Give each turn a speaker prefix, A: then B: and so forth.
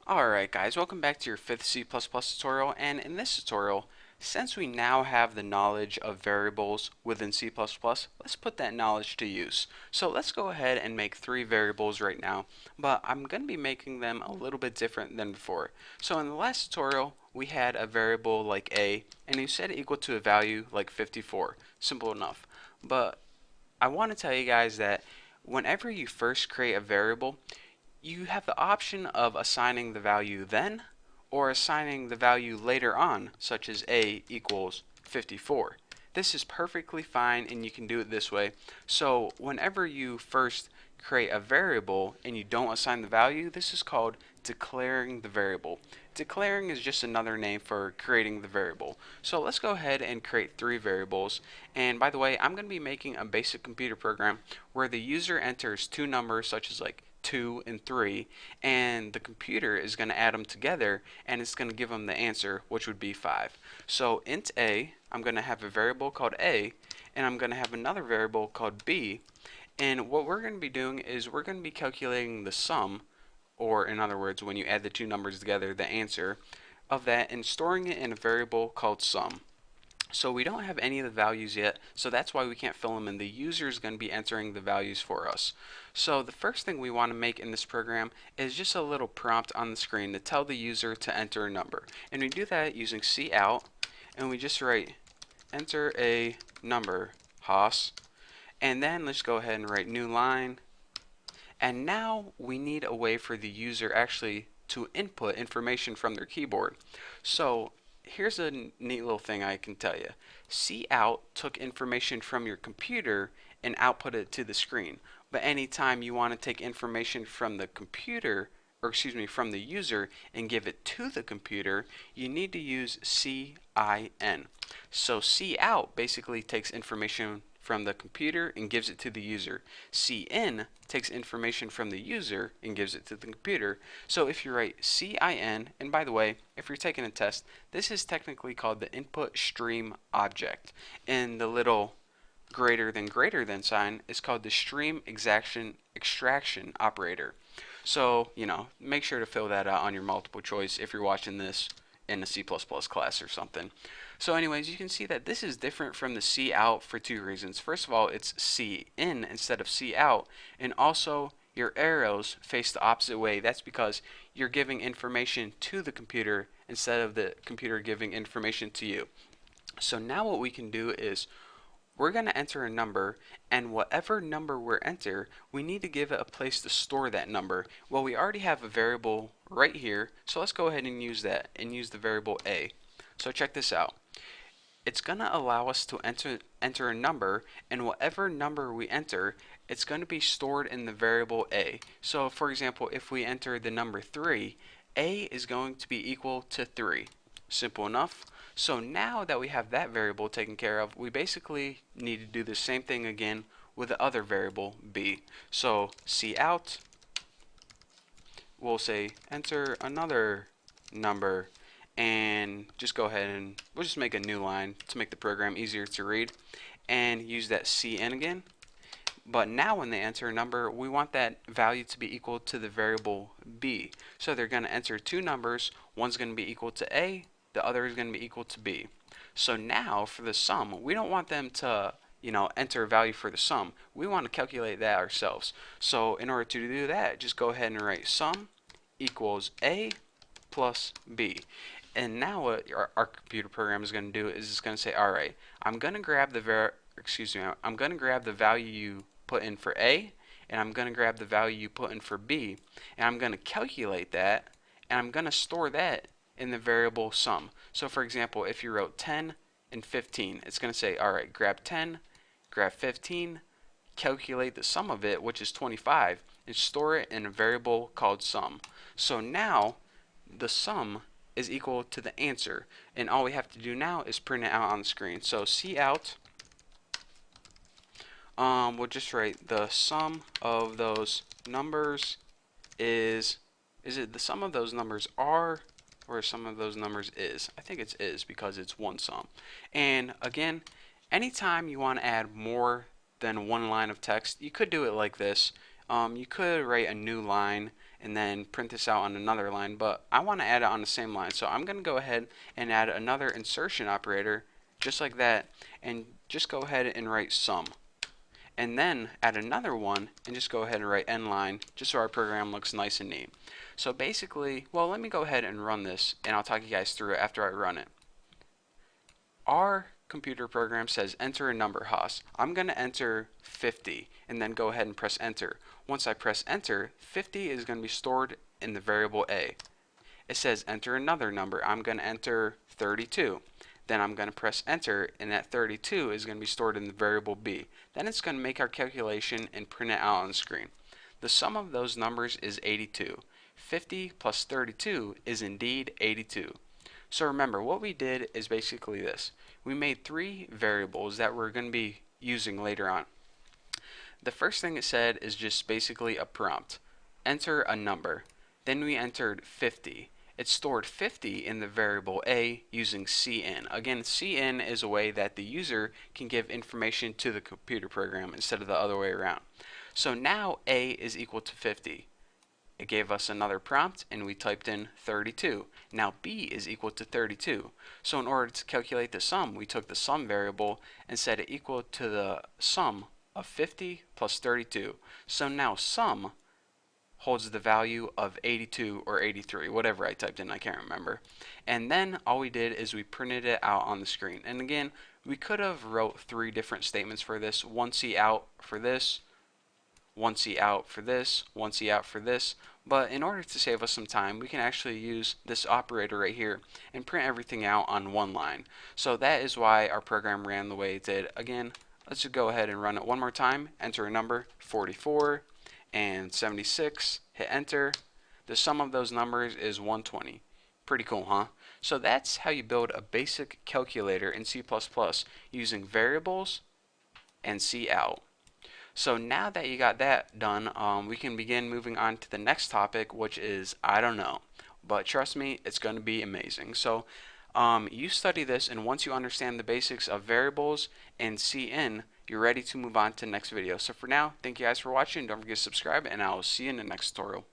A: Alright guys, welcome back to your 5th C++ tutorial, and in this tutorial, since we now have the knowledge of variables within C++, let's put that knowledge to use. So let's go ahead and make 3 variables right now, but I'm going to be making them a little bit different than before. So in the last tutorial, we had a variable like a, and you set it equal to a value like 54. Simple enough. But I want to tell you guys that whenever you first create a variable, you have the option of assigning the value then or assigning the value later on, such as a equals 54. This is perfectly fine and you can do it this way. So whenever you first create a variable and you don't assign the value, this is called declaring the variable. Declaring is just another name for creating the variable. So let's go ahead and create 3 variables. And by the way, I'm going to be making a basic computer program where the user enters 2 numbers such as like 2 and 3, and the computer is going to add them together and it's going to give them the answer, which would be 5. So int a, I'm going to have a variable called a, and I'm going to have another variable called b, and what we're going to be doing is we're going to be calculating the sum, or in other words, when you add the 2 numbers together, the answer of that, and storing it in a variable called sum. So we don't have any of the values yet, so that's why we can't fill them in. The user is going to be entering the values for us. So the first thing we want to make in this program is just a little prompt on the screen to tell the user to enter a number. And we do that using cout, and we just write enter a number, Haas. And then let's go ahead and write new line. And now we need a way for the user actually to input information from their keyboard. So here's a neat little thing I can tell you. Cout took information from your computer and output it to the screen. But anytime you want to take information from the computer, or excuse me, from the user and give it to the computer, you need to use cin. So cout basically takes information from the computer and gives it to the user. Cin takes information from the user and gives it to the computer. So if you write cin, and by the way, if you're taking a test, this is technically called the input stream object. And the little greater than sign is called the stream extraction operator. So, make sure to fill that out on your multiple choice if you're watching this in a C++ class or something. So anyways, you can see that this is different from the cout for 2 reasons. First of all, it's cin instead of cout, and also your arrows face the opposite way. That's because you're giving information to the computer instead of the computer giving information to you. So now what we can do is we're going to enter a number, and whatever number we're enter, we need to give it a place to store that number. Well, we already have a variable right here, so let's go ahead and use that and use the variable a. So check this out. It's going to allow us to enter a number, and whatever number we enter, it's going to be stored in the variable a. So for example, if we enter the number 3, a is going to be equal to 3. Simple enough. So now that we have that variable taken care of, we basically need to do the same thing again with the other variable b. So cout, we'll say enter another number, and just go ahead and we'll just make a new line to make the program easier to read, and use that cin again. But now when they enter a number, we want that value to be equal to the variable b. So they're going to enter 2 numbers. One's going to be equal to a, the other is going to be equal to b. So now for the sum, we don't want them to enter a value for the sum. We want to calculate that ourselves. So in order to do that, just go ahead and write sum equals a plus b. And now what our computer program is going to do is it's going to say, all right, I'm going to grab I'm going to grab the value you put in for a, and I'm going to grab the value you put in for b, and I'm going to calculate that, and I'm going to store that in the variable sum. So for example, if you wrote 10 and 15, it's going to say, all right, grab 10, grab 15, calculate the sum of it, which is 25, and store it in a variable called sum. So now the sum is equal to the answer, and all we have to do now is print it out on the screen. So cout, we'll just write the sum of those numbers is it the sum of those numbers are, or sum of those numbers is? I think it's is because it's one sum. And again, anytime you want to add more than one line of text, you could do it like this. You could write a new line and then print this out on another line, but I want to add it on the same line. So I'm going to go ahead and add another insertion operator just like that, and just go ahead and write sum. And then add another one and just go ahead and write end line, just so our program looks nice and neat. So basically, well, let me go ahead and run this, and I'll talk you guys through it after I run it. Our computer program says enter a number, Haas. I'm going to enter 50 and then go ahead and press enter. Once I press enter, 50 is going to be stored in the variable A. It says enter another number. I'm going to enter 32. Then I'm going to press enter, and that 32 is going to be stored in the variable B. Then it's going to make our calculation and print it out on the screen. The sum of those numbers is 82. 50 plus 32 is indeed 82. So remember, what we did is basically this. We made three variables that we're going to be using later on. The first thing it said is just basically a prompt. Enter a number. Then we entered 50. It stored 50 in the variable A using cin. Again, cin is a way that the user can give information to the computer program instead of the other way around. So now A is equal to 50. It gave us another prompt, and we typed in 32. Now B is equal to 32. So in order to calculate the sum, we took the sum variable and set it equal to the sum of 50 plus 32. So now sum holds the value of 82 or 83, whatever I typed in, I can't remember. And then all we did is we printed it out on the screen. And again, we could have wrote three different statements for this. One C out for this, one C out for this, one C out for this. But in order to save us some time, we can actually use this operator right here and print everything out on one line. So that is why our program ran the way it did. Again, let's just go ahead and run it one more time. Enter a number, 44 and 76, hit enter. The sum of those numbers is 120. Pretty cool, huh? So that's how you build a basic calculator in C++ using variables and cout. So now that you got that done, we can begin moving on to the next topic, which is I don't know. But trust me, it's going to be amazing. So you study this, and once you understand the basics of variables and cin, you're ready to move on to the next video. So for now, thank you guys for watching. Don't forget to subscribe, and I will see you in the next tutorial.